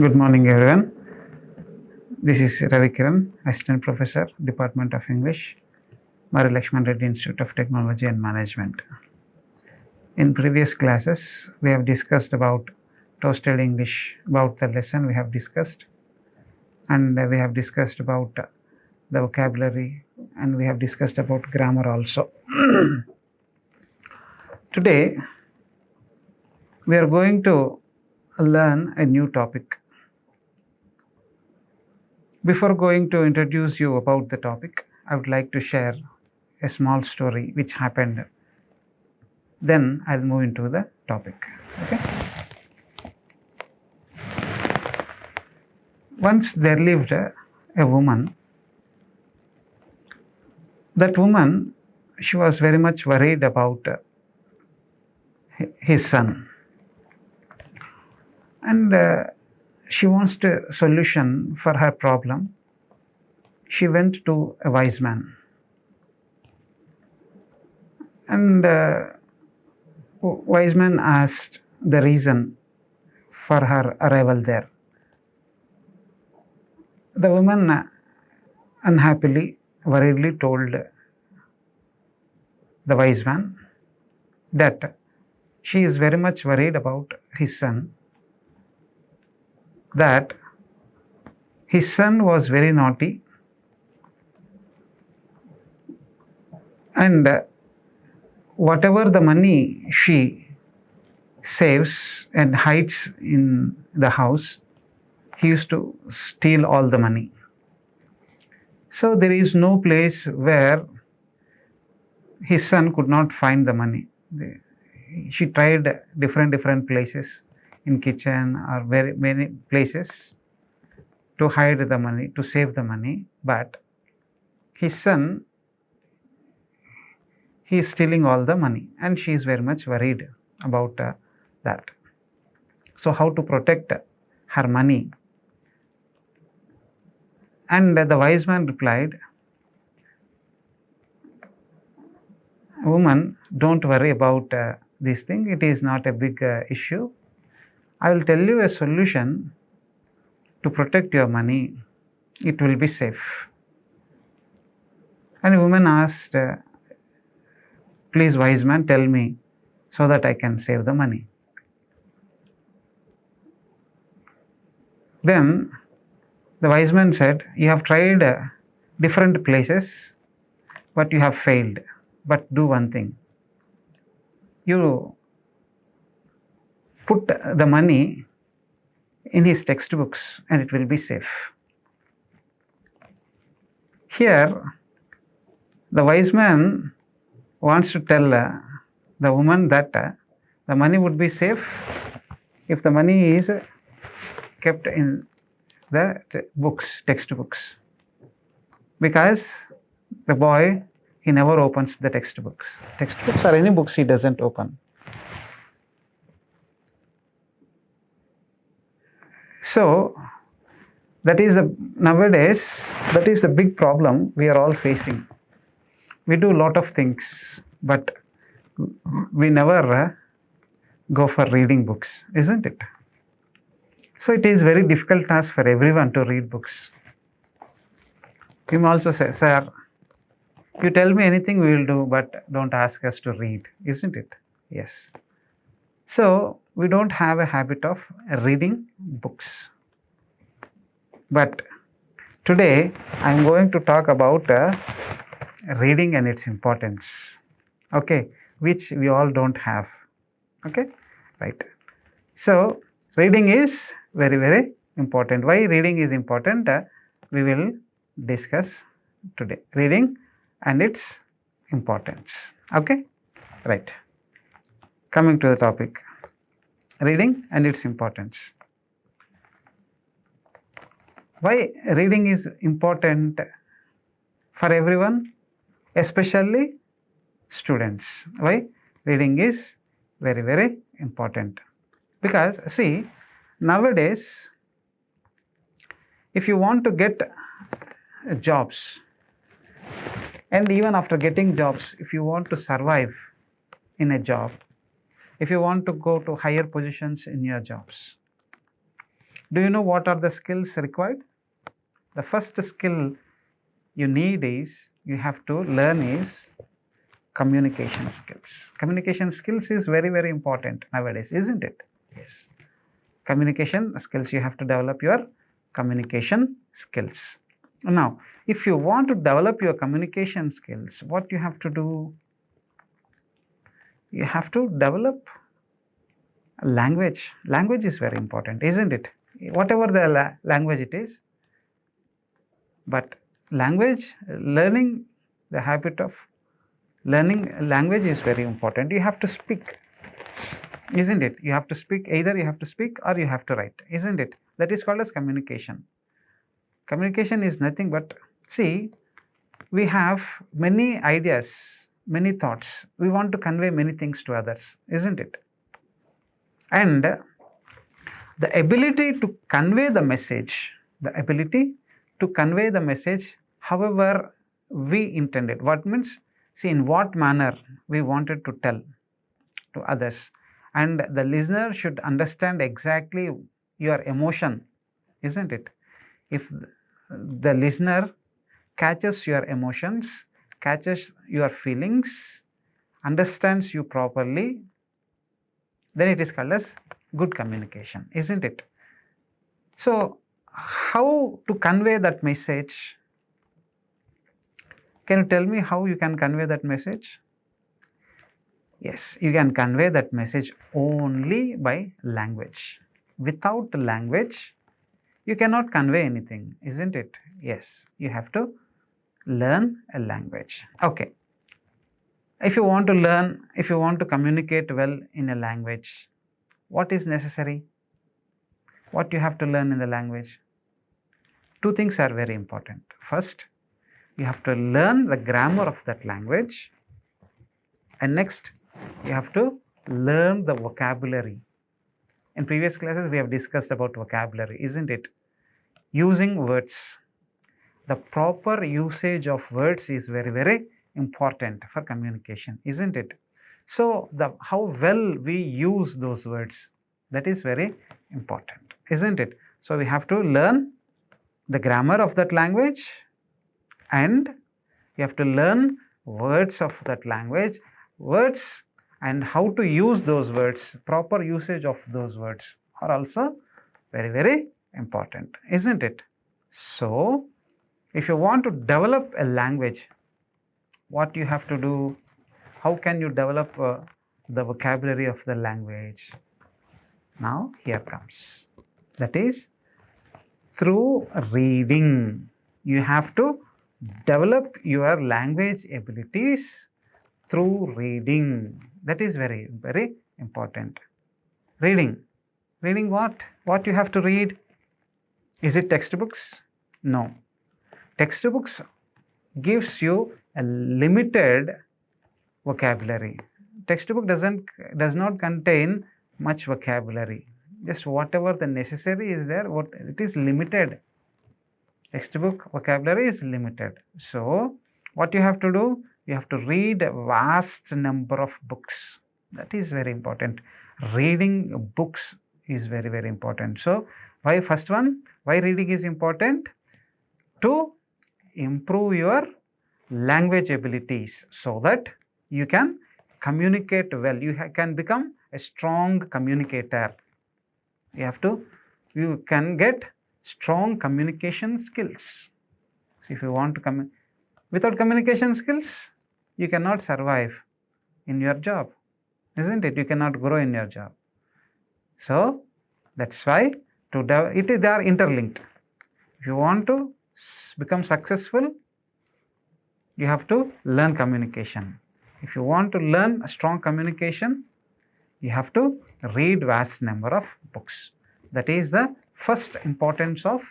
Good morning, everyone. This is Ravi Kiran, Assistant Professor, Department of English, Marri Laxman Reddy Institute of Technology and Management. In previous classes, we have discussed about toasted English, about the lesson we have discussed, and we have discussed about the vocabulary, and we have discussed about grammar also. Today, we are going to learn a new topic. Before going to introduce you about the topic, I would like to share a small story which happened. Then I'll move into the topic. Okay. Once there lived a woman. That woman, she was very much worried about his son. And she wants a solution for her problem. She went to a wise man. And wise man asked the reason for her arrival there. The woman unhappily, worriedly told the wise man that she is very much worried about his son, that his son was very naughty and whatever the money she saves and hides in the house, he used to steal all the money. So there is no place where his son could not find the money. She tried different places in kitchen or very many places to hide the money, to save the money, but his son, he is stealing all the money and she is very much worried about that. So how to protect her money? And the wise man replied, "Woman, don't worry about this thing. It is not a big issue. I will tell you a solution to protect your money. It will be safe." And the woman asked, "Please, wise man, tell me so that I can save the money." Then the wise man said, "You have tried different places, but you have failed. But do one thing. You put the money in his textbooks and it will be safe." Here, the wise man wants to tell the woman that the money would be safe if the money is kept in the textbooks, because the boy, he never opens the textbooks or any books he doesn't open. So that is nowadays that is the big problem we are all facing. We do a lot of things, but we never go for reading books, isn't it? So it is very difficult task for everyone to read books. You may also say, "Sir, you tell me anything we will do, but don't ask us to read," isn't it? Yes. So we don't have a habit of reading books. But today I am going to talk about reading and its importance. Okay, which we all don't have. Okay, right. So reading is very important. Why reading is important? We will discuss today. Reading and its importance. Okay, right. Coming to the topic, reading and its importance. Why reading is important for everyone, especially students? Why reading is very important? Because see, nowadays, if you want to get jobs, and even after getting jobs, if you want to survive in a job, if you want to go to higher positions in your jobs, Do you know what are the skills required? The first skill you need is, you have to learn is communication skills. Communication skills is very, very important nowadays, isn't it? Yes. Communication skills, you have to develop your communication skills. Now, if you want to develop your communication skills, what you have to do? You have to develop language. Language is very important, isn't it? Whatever the language it is, but language, learning, the habit of learning language is very important. You have to speak, isn't it? You have to speak, either you have to speak or you have to write, isn't it? That is called as communication. Communication is nothing but, see, we have many ideas, many thoughts. We want to convey many things to others, isn't it? And the ability to convey the message, however we intended. What means, see, in what manner we wanted to tell to others, and the listener should understand exactly your emotion, isn't it? If the listener catches your emotions, catches your feelings, understands you properly, then it is called as good communication, isn't it? So, how to convey that message? Can you tell me how you can convey that message? Yes, you can convey that message only by language. Without language, you cannot convey anything, isn't it? Yes, you have to learn a language. Okay. If you want to communicate well in a language, what is necessary? What you have to learn in the language? Two things are very important. First, you have to learn the grammar of that language, and next, you have to learn the vocabulary. In previous classes, we have discussed about vocabulary, isn't it? Using words. The proper usage of words is very, very important for communication, isn't it? So, how well we use those words, that is very important, isn't it? So, we have to learn the grammar of that language, and you have to learn words of that language, words and how to use those words, proper usage of those words are also very, very important, isn't it? So, if you want to develop a language, what you have to do? How can you develop the vocabulary of the language? Now, here comes. That is through reading. You have to develop your language abilities through reading. That is very, very important. Reading. Reading what? What you have to read? Is it textbooks? No. Textbooks gives you a limited vocabulary. Textbook does not contain much vocabulary. Just whatever the necessary is there, what it is limited. Textbook vocabulary is limited. So, what you have to do? You have to read a vast number of books. That is very important. Reading books is very, very important. So, why first one? Why reading is important? To improve your language abilities so that you can communicate well. You can become a strong communicator. You can get strong communication skills. So, if you want to without communication skills, you cannot survive in your job, isn't it? You cannot grow in your job. So, that's why they are interlinked. If you want to become successful, you have to learn communication. If you want to learn a strong communication, you have to read vast number of books. That is the first importance of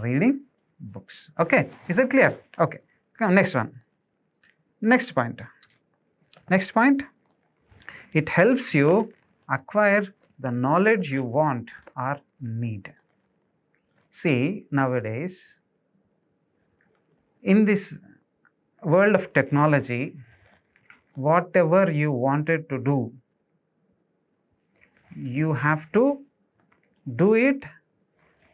reading books. Okay, is it clear? Okay, come next one. Next point. It helps you acquire the knowledge you want or need. See, nowadays, in this world of technology, whatever you wanted to do, you have to do it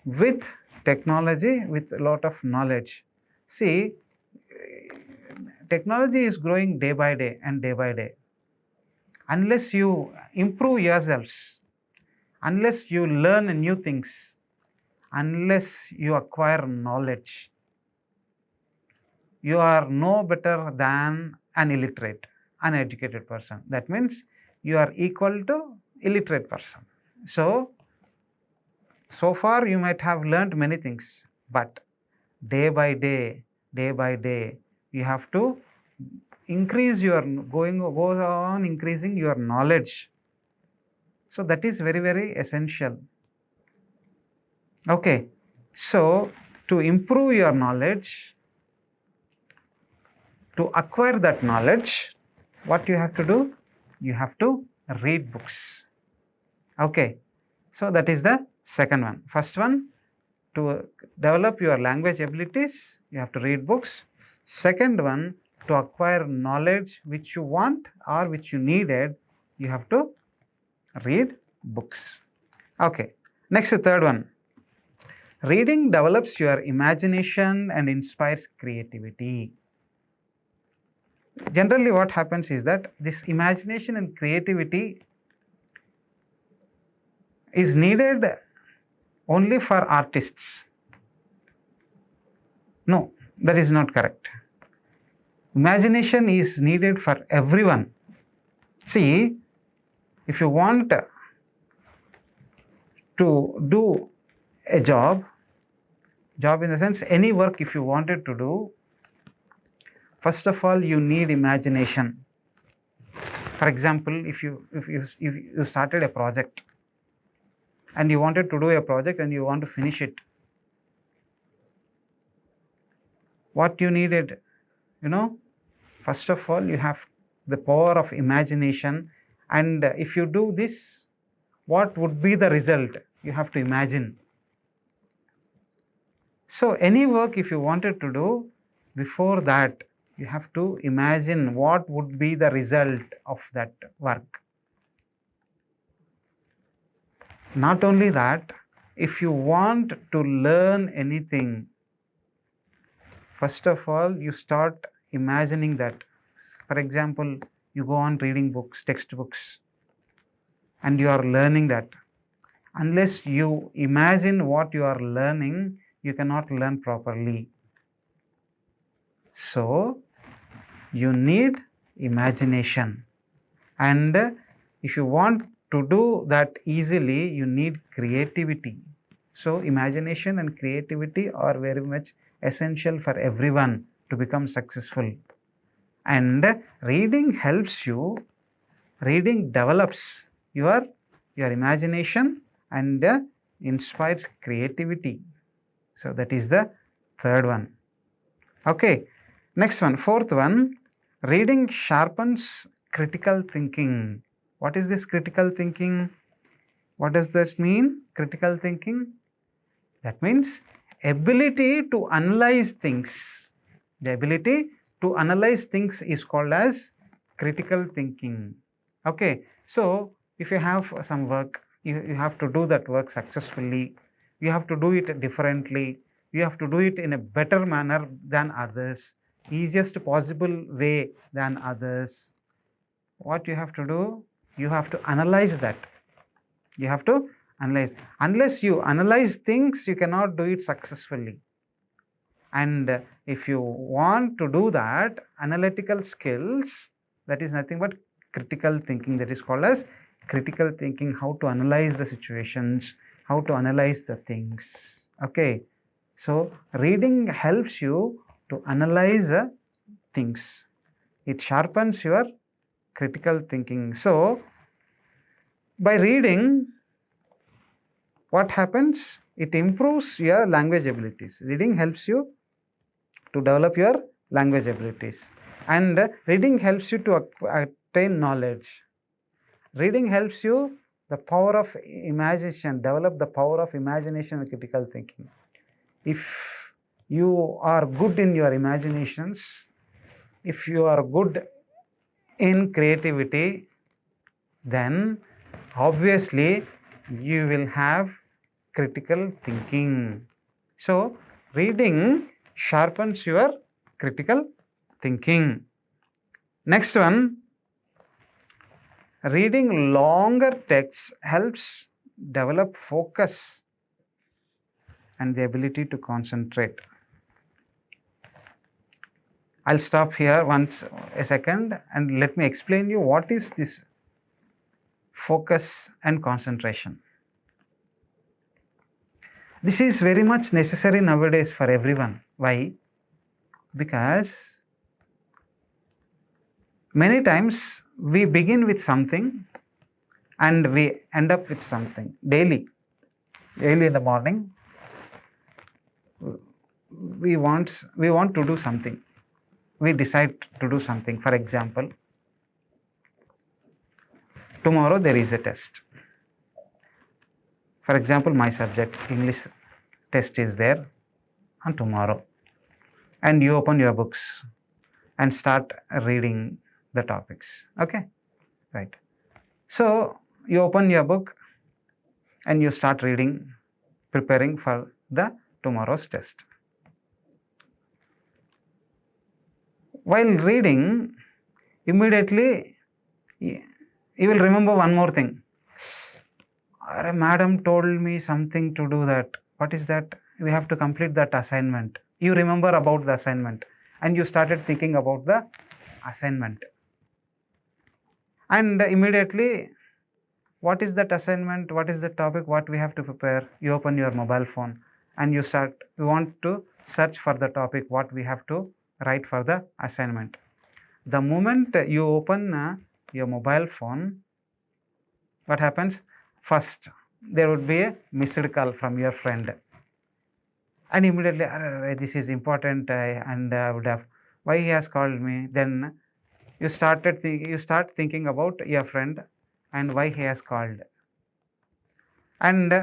with technology, with a lot of knowledge. See, technology is growing day by day and day by day. Unless you improve yourselves, unless you learn new things, unless you acquire knowledge, you are no better than an illiterate, uneducated person. That means you are equal to illiterate person. So far you might have learned many things, but day by day, you have to increase your go on increasing your knowledge. So that is very, very essential. Okay, so to improve your knowledge, to acquire that knowledge, what you have to do? You have to read books. Okay, so that is the second one. First one, to develop your language abilities, you have to read books. Second one, to acquire knowledge which you want or which you needed, you have to read books. Okay, next, the third one. Reading develops your imagination and inspires creativity. Generally, what happens is that this imagination and creativity is needed only for artists. No, that is not correct. Imagination is needed for everyone. See, if you want to do a job in the sense any work, if you wanted to do, first of all you need imagination. For example, if you started a project and you wanted to do a project and you want to finish it, what you needed, first of all you have the power of imagination, and if you do this, what would be the result? You have to imagine. So any work if you wanted to do, before that you have to imagine what would be the result of that work. Not only that, if you want to learn anything, first of all you start imagining that. For example, you go on reading books, textbooks, and you are learning that. Unless you imagine what you are learning, you cannot learn properly. So you need imagination, and if you want to do that easily, you need creativity. So imagine and creativity are very much essential for everyone to become successful. And reading helps you, reading develops your imagination and inspires creativity. So that is the third one. Okay, next one, fourth one, reading sharpens critical thinking. What is this critical thinking? What does that mean, critical thinking? That means ability to analyze things. The ability to analyze things is called as critical thinking. Okay, so if you have some work, you have to do that work successfully, you have to do it differently, you have to do it in a better manner than others, easiest possible way than others. What you have to do? You have to analyze that. You have to analyze. Unless you analyze things, you cannot do it successfully. And if you want to do that, analytical skills, that is nothing but critical thinking. That is called as critical thinking, how to analyze the situations, how to analyze the things. Okay, so reading helps you to analyze things. It sharpens your critical thinking. So by reading, what happens? It improves your language abilities. Reading helps you to develop your language abilities, and reading helps you to attain knowledge. Reading helps you the power of imagination, develop the power of imagination and critical thinking. If you are good in your imaginations, if you are good in creativity, then obviously you will have critical thinking. So, reading sharpens your critical thinking. Next one, reading longer texts helps develop focus and the ability to concentrate. I'll stop here a second and let me explain you what is this focus and concentration. This is very much necessary nowadays for everyone. Why? Because many times we begin with something and we end up with something daily. Daily in the morning, we want to do something. We decide to do something. For example, tomorrow there is a test. For example, my subject English test is there on tomorrow, and you open your books and start reading the topics. Okay, right. So you open your book and you start reading, preparing for the tomorrow's test. While reading, immediately you will remember one more thing. Madam told me something to do that. What is that? We have to complete that assignment. You remember about the assignment and you started thinking about the assignment. And immediately, what is that assignment? What is the topic? What we have to prepare? You open your mobile phone and you want to search for the topic, what we have to write for the assignment. The moment you open your mobile phone, what happens? First, there would be a missed call from your friend. And immediately, this is important and I would have, why he has called me? Then you start thinking about your friend and why he has called. And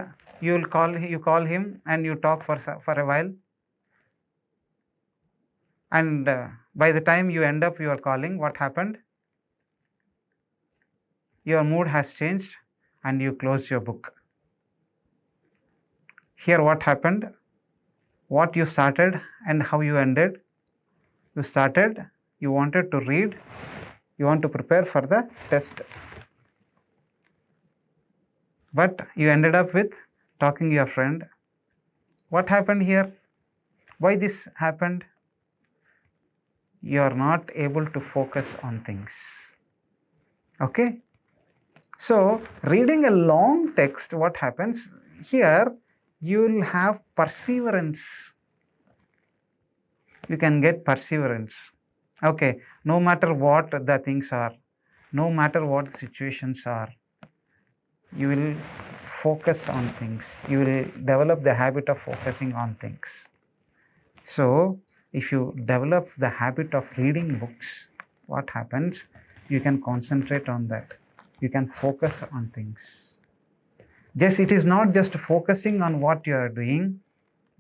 you call him and you talk for a while. And by the time you end up your calling, what happened? Your mood has changed and you closed your book. Here what happened? What you started and how you ended? You started, you wanted to read, you want to prepare for the test. But you ended up with talking to your friend. What happened here? Why this happened? You are not able to focus on things. Okay? So, reading a long text, what happens? Here, you will have perseverance. You can get perseverance. Okay, no matter what the things are, no matter what the situations are, you will focus on things. You will develop the habit of focusing on things. So, if you develop the habit of reading books, what happens? You can concentrate on that. You can focus on things. It is not just focusing on what you are doing,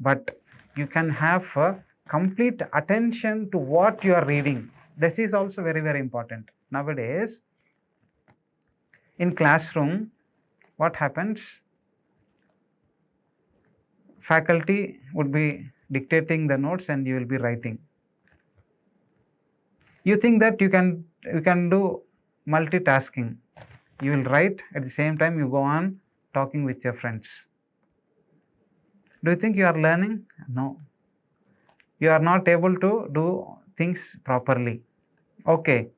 but you can have a complete attention to what you are reading. This is also very, very important. Nowadays, in classroom, what happens? Faculty would be dictating the notes and you will be writing. You think that you can do multitasking. You will write at the same time you go on talking with your friends. Do you think you are learning? No. You are not able to do things properly. Okay.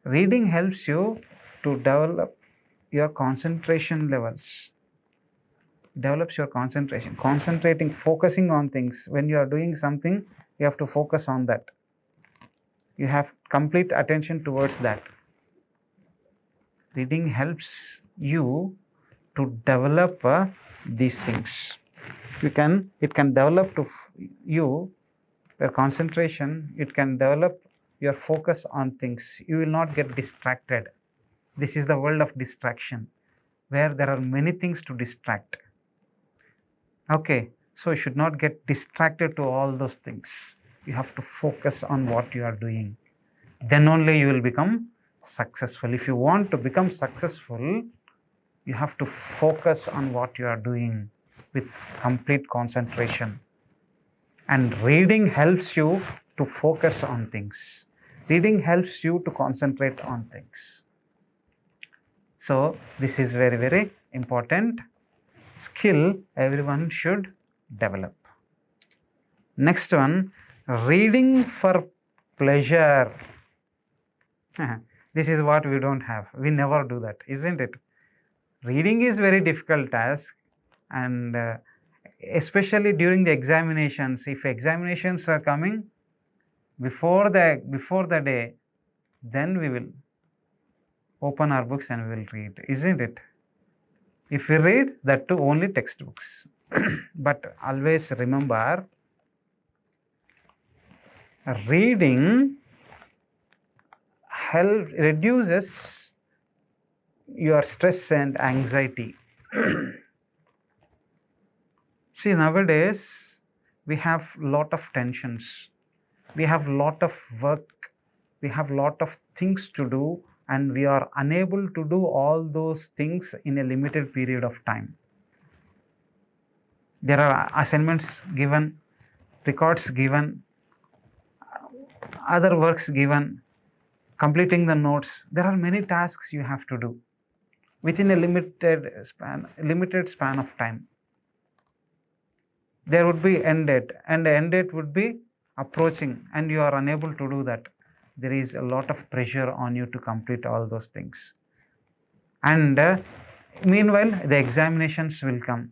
Reading helps you to develop your concentration levels. Develops your concentration. Concentrating, focusing on things. When you are doing something, you have to focus on that. You have complete attention towards that. Reading helps you to develop these things. It can develop to you your concentration. It can develop your focus on things. You will not get distracted. This is the world of distraction, where there are many things to distract. Okay, so you should not get distracted to all those things. You have to focus on what you are doing. Then only you will become successful. If you want to become successful, you have to focus on what you are doing. with complete concentration. And reading helps you to focus on things. Reading helps you to concentrate on things. So this is very, very important skill everyone should develop. Next one, reading for pleasure. This is what we don't have. We never do that, isn't it? Reading is very difficult task, and especially during the examinations. If examinations are coming before the day, then we will open our books and we will read, isn't it? If we read, that too only textbooks. But always remember, reading reduces your stress and anxiety. See, nowadays we have lot of tensions, we have lot of work, we have lot of things to do, and we are unable to do all those things in a limited period of time. There are assignments given, records given, other works given, completing the notes. There are many tasks you have to do within a limited span of time. There would be end date, and the end date would be approaching, and you are unable to do that. There is a lot of pressure on you to complete all those things. And meanwhile, the examinations will come,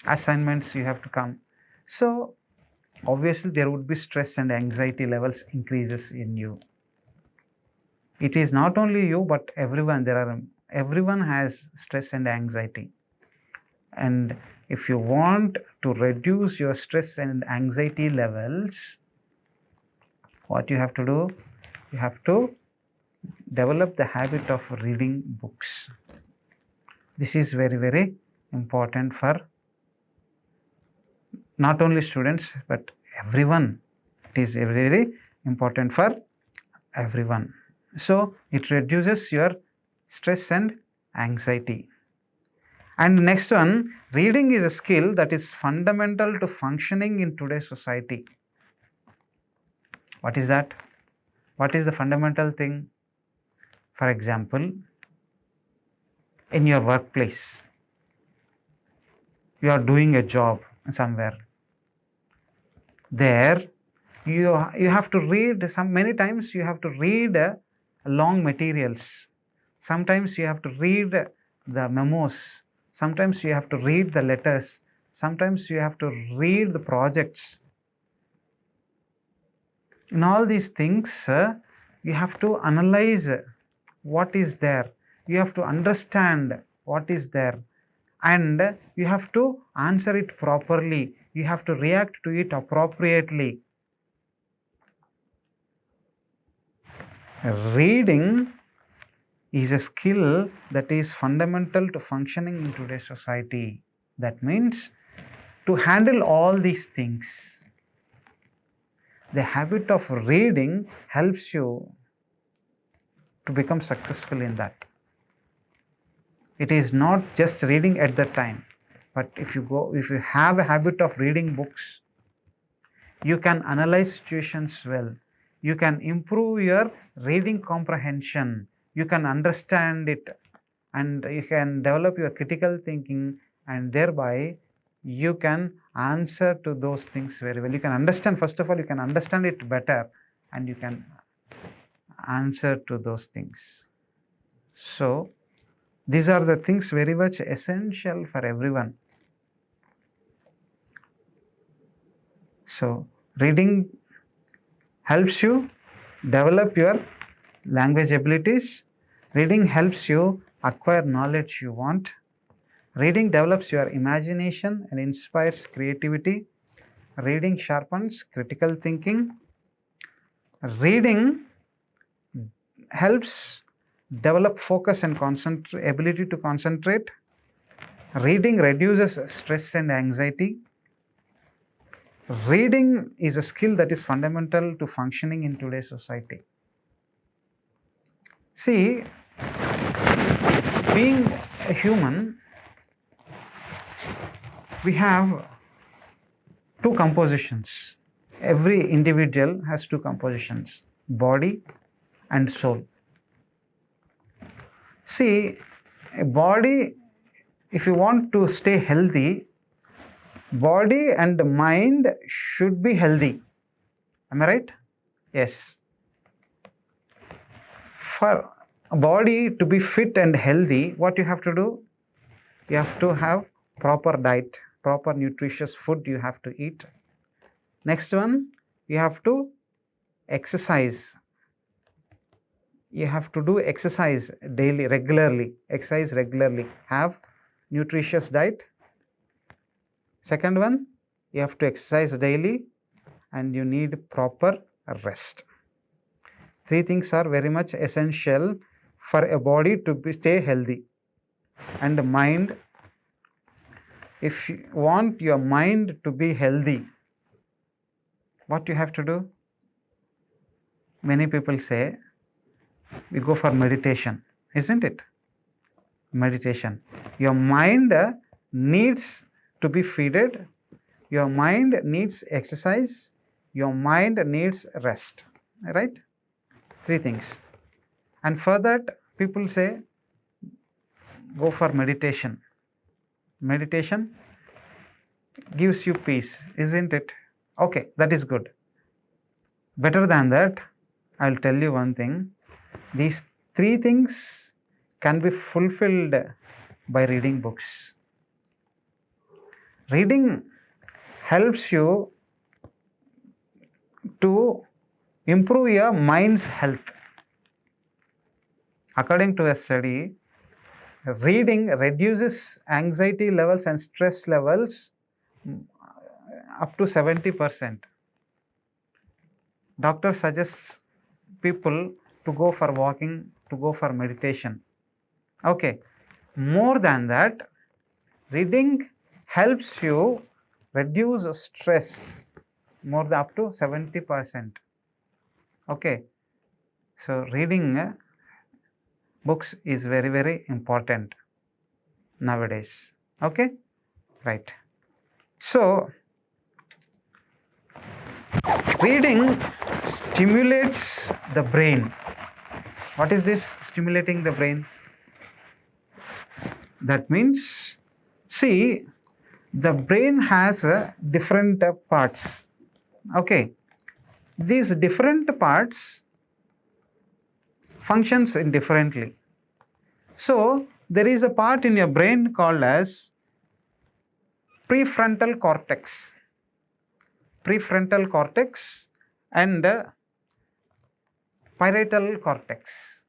assignments you have to come. So obviously there would be stress and anxiety levels increases in you. It is not only you, but everyone. Everyone has stress and anxiety. And if you want to reduce your stress and anxiety levels, what you have to do? You have to develop the habit of reading books. This is very, very important for not only students, but everyone. It is very, very important for everyone. So it reduces your stress and anxiety. And next one, reading is a skill that is fundamental to functioning in today's society. What is that? What is the fundamental thing? For example, in your workplace, you are doing a job somewhere. There, you have to read many times you have to read long materials. Sometimes you have to read the memos. Sometimes you have to read the letters. Sometimes you have to read the projects. In all these things, you have to analyze what is there. You have to understand what is there. And you have to answer it properly. You have to react to it appropriately. Reading is a skill that is fundamental to functioning in today's society. That means to handle all these things, the habit of reading helps you to become successful in that. It is not just reading at that time, but if you have a habit of reading books, you can analyze situations well. You can improve your reading comprehension. You can understand it, and you can develop your critical thinking, and thereby you can answer to those things very well. You can understand, first of all, you can understand it better, and you can answer to those things. So these are the things very much essential for everyone. So reading helps you develop your language abilities. Reading helps you acquire knowledge you want. Reading develops your imagination and inspires creativity. Reading sharpens critical thinking. Reading helps develop focus and ability to concentrate. Reading reduces stress and anxiety. Reading is a skill that is fundamental to functioning in today's society. See, being a human, we have two compositions. Every individual has two compositions, body and soul. See, a body, if you want to stay healthy, body and mind should be healthy. Am I right? Yes. For a body to be fit and healthy, what you have to do? You have to have proper diet, proper nutritious food you have to eat. Next one, you have to exercise. You have to do exercise daily, regularly. Exercise regularly. Have nutritious diet. Second one, you have to exercise daily and you need proper rest. Three things are very much essential for a body to stay healthy. And the mind, if you want your mind to be healthy, what you have to do? Many people say, we go for meditation, isn't it? Meditation. Your mind needs to be fed. Your mind needs exercise. Your mind needs rest. Right? Three things. And for that, people say, go for meditation. Meditation gives you peace, isn't it? Okay, that is good. Better than that, I'll tell you one thing. These three things can be fulfilled by reading books. Reading helps you to improve your mind's health. According to a study, reading reduces anxiety levels and stress levels up to 70%. Doctor suggests people to go for walking, to go for meditation. Okay. More than that, reading helps you reduce stress more than up to 70%. Okay. So reading books is very, very important nowadays. Okay. Right. So reading stimulates the brain. What is this stimulating the brain? That means, see, the brain has different parts. Okay. These different parts functions differently. So there is a part in your brain called as prefrontal cortex. Prefrontal cortex and parietal cortex.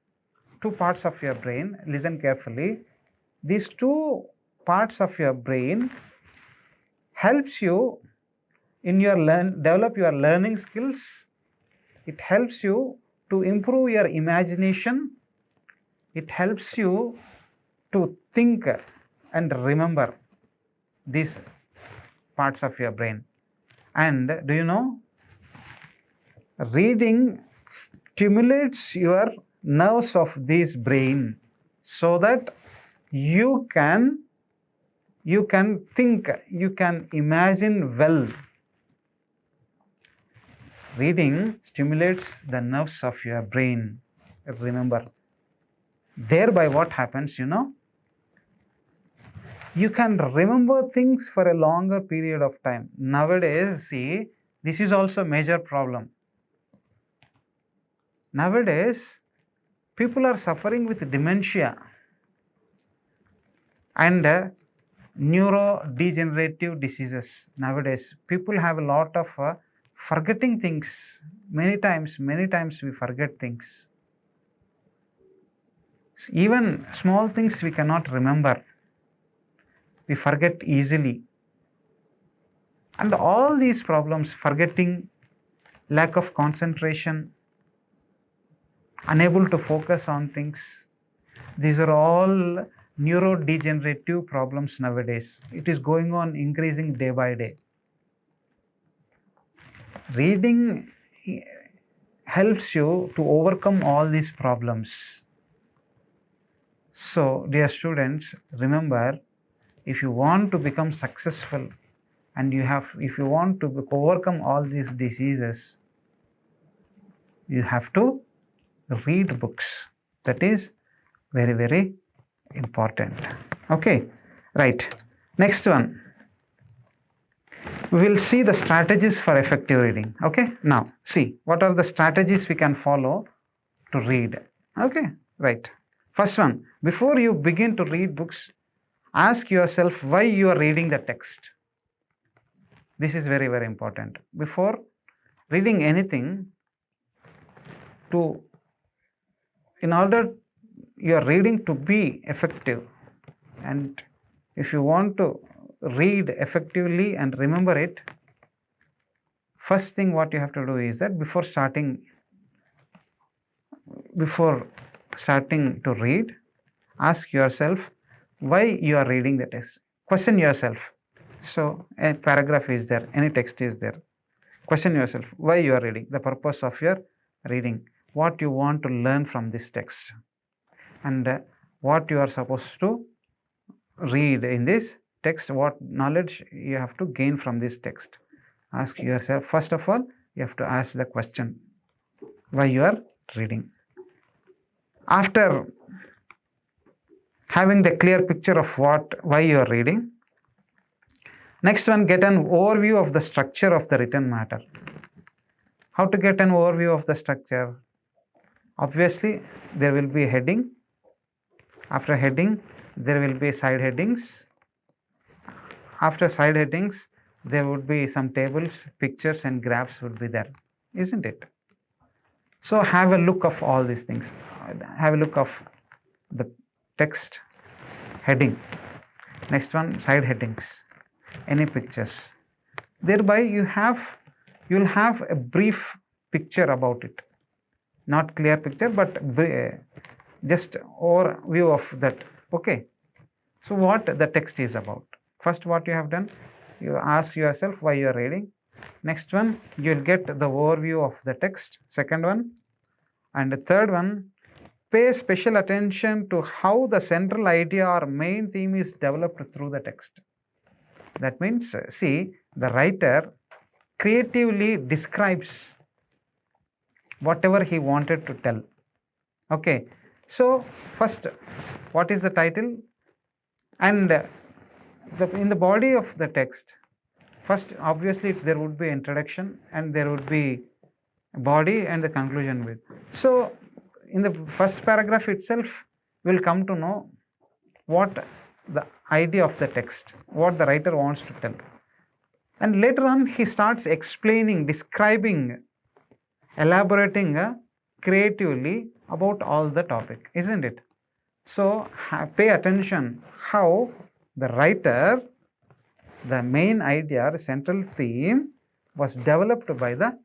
Two parts of your brain. Listen carefully. These two parts of your brain helps you in your develop your learning skills. It helps you to improve your imagination. It helps you to think and remember these parts of your brain. And do you know, reading stimulates your nerves of this brain so that you can think, you can imagine well. Reading stimulates the nerves of your brain. Remember, thereby what happens, you know, you can remember things for a longer period of time. Nowadays, see, this is also a major problem. Nowadays, people are suffering with dementia and neurodegenerative diseases. Nowadays, people have a lot of forgetting things. Many times we forget things. Even small things we cannot remember. We forget easily. And all these problems, forgetting, lack of concentration, unable to focus on things, these are all neurodegenerative problems nowadays. It is going on increasing day by day. Reading helps you to overcome all these problems. So, dear students, remember, if you want to become successful, and if you want to overcome all these diseases, you have to read books. That is very, very important. Okay, right. Next one. We will see the strategies for effective reading. Okay, now see what are the strategies we can follow to read. Okay, right. First one, before you begin to read books, ask yourself why you are reading the text. This is very, very important. Before reading anything, in order your reading to be effective, and if you want to read effectively and remember it, first thing what you have to do is that before starting to read, ask yourself why you are reading the text. Question yourself. So a paragraph is there, any text is there. Question yourself why you are reading, the purpose of your reading, what you want to learn from this text, and what you are supposed to read in this text, what knowledge you have to gain from this text. Ask yourself, first of all, you have to ask the question why you are reading. After having the clear picture of why you are reading, next one, get an overview of the structure of the written matter. How to get an overview of the structure? Obviously, there will be a heading. After heading, there will be side headings. After side headings, there would be some tables, pictures and graphs would be there, isn't it? So have a look of all these things. Have a look of the text, heading. Next one, side headings, any pictures. Thereby you will have a brief picture about it. Not clear picture, but just overview of that. Okay. So what the text is about. First, what you have done, you ask yourself why you are reading. Next one, you will get the overview of the text. Second one, and the third one, pay special attention to how the central idea or main theme is developed through the text. That means, see, the writer creatively describes whatever he wanted to tell. Okay, so first, what is the title? And in the body of the text, first obviously there would be introduction and there would be body and the conclusion with. So in the first paragraph itself, we'll come to know what the idea of the text, what the writer wants to tell. And later on, he starts explaining, describing, elaborating creatively about all the topic, isn't it? So pay attention how the writer, the main idea, the central theme was developed by the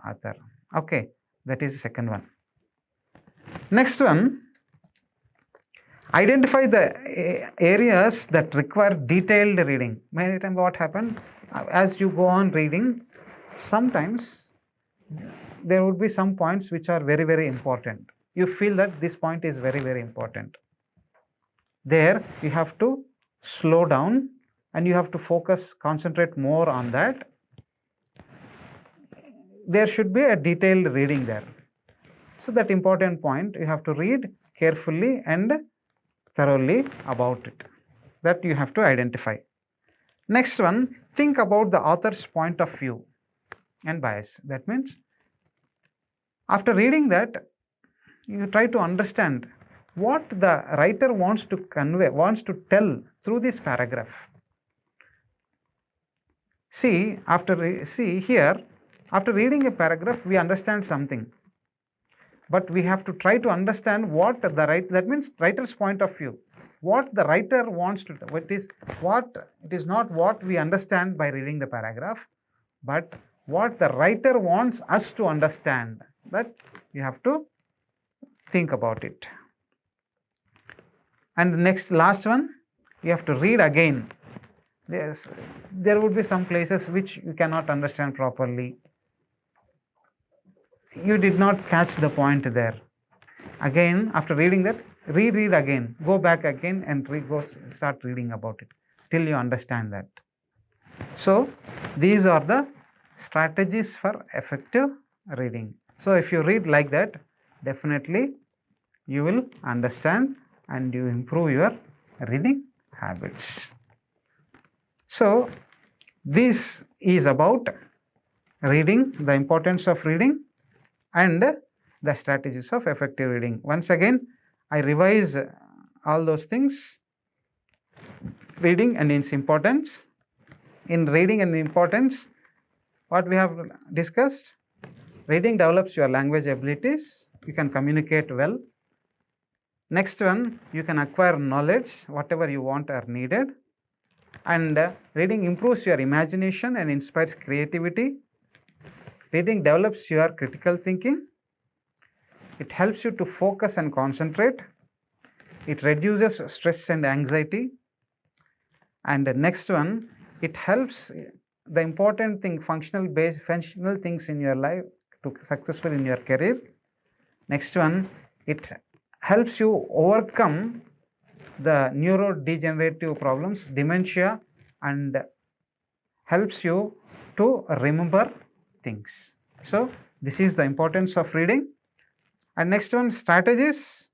author. Okay, that is the second one. Next one, identify the areas that require detailed reading. Many times what happens, as you go on reading, sometimes there would be some points which are very, very important. You feel that this point is very, very important. There you have to slow down and you have to focus, concentrate more on that. There should be a detailed reading there. So that important point you have to read carefully and thoroughly about it. That you have to identify. Next one, think about the author's point of view and bias. That means after reading that, you try to understand what the writer wants to convey, wants to tell through this paragraph. See, after reading a paragraph, we understand something. But we have to try to understand what that means writer's point of view. What the writer wants to tell. It is not what we understand by reading the paragraph, but what the writer wants us to understand. That you have to think about it. And last one, you have to read again. There would be some places which you cannot understand properly. You did not catch the point there. Again, after reading that, reread again. Go back again and start reading about it. till you understand that. So these are the strategies for effective reading. So if you read like that, definitely you will understand and you improve your reading habits. So this is about reading, the importance of reading and the strategies of effective reading. Once again, I revise all those things. Reading and its importance. In reading and importance, what we have discussed, reading develops your language abilities. You can communicate well. Next one, you can acquire knowledge, whatever you want or needed. And reading improves your imagination and inspires creativity. Reading develops your critical thinking. It helps you to focus and concentrate. It reduces stress and anxiety. And the next one, it helps the important thing, functional things in your life to successful in your career. Next one, it helps you overcome the neurodegenerative problems, dementia, and helps you to remember things. So this is the importance of reading. And next one, strategies.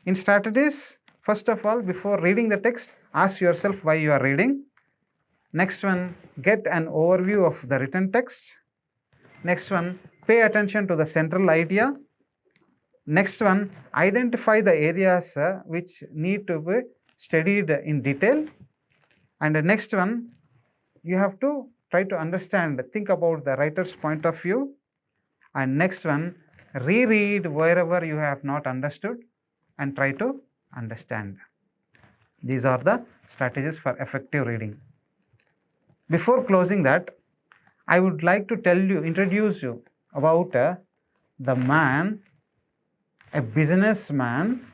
In strategies, first of all, before reading the text, ask yourself why you are reading. Next one, get an overview of the written text. Next one, pay attention to the central idea. Next one, identify the areas which need to be studied in detail. And the next one, you have to try to understand, think about the writer's point of view. And next one, reread wherever you have not understood and try to understand. These are the strategies for effective reading. Before closing that, I would like to introduce you about the man, a businessman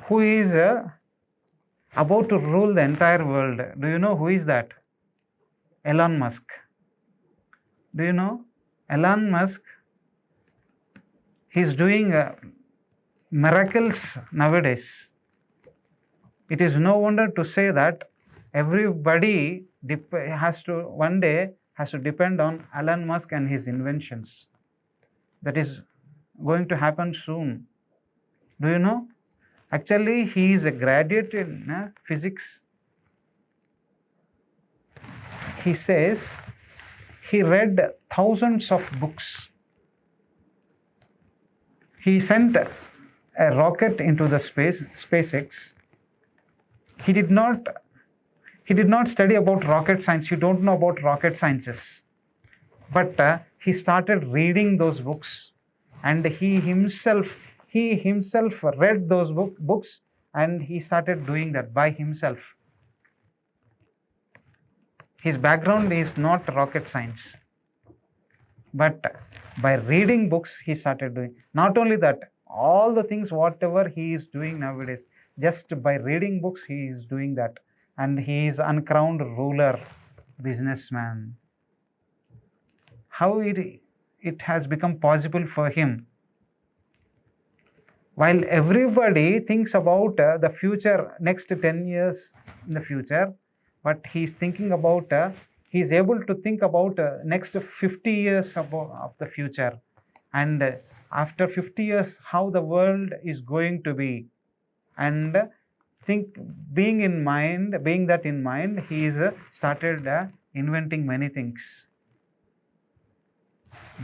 who is about to rule the entire world. Do you know who is that? Elon Musk. Do you know? Elon Musk, he is doing miracles nowadays. It is no wonder to say that everybody has to depend on Elon Musk and his inventions. That is going to happen soon. Do you know? Actually, he is a graduate in physics. He says he read thousands of books. He sent a rocket into the SpaceX. He did not study about rocket science. You don't know about rocket sciences. But he started reading those books, and he himself read those books, and he started doing that by himself. His background is not rocket science, but by reading books he started doing. Not only that, all the things whatever he is doing nowadays, just by reading books he is doing that, and he is uncrowned ruler, businessman. How it has become possible for him? While everybody thinks about the future, next 10 years in the future, but he's thinking about, he's able to think about next 50 years of the future. And after 50 years, how the world is going to be. And being that in mind, he's started inventing many things.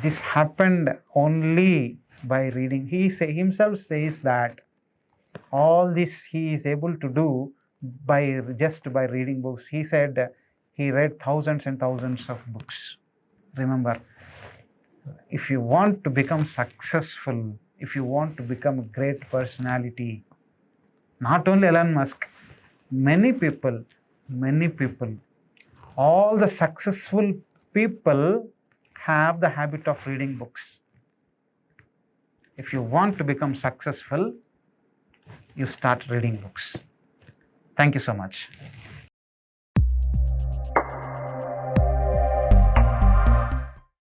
This happened only by reading. He himself says that all this he is able to do just by reading books. He said he read thousands and thousands of books. Remember, if you want to become successful, if you want to become a great personality, not only Elon Musk, many people, all the successful people have the habit of reading books. If you want to become successful, you start reading books. Thank you so much.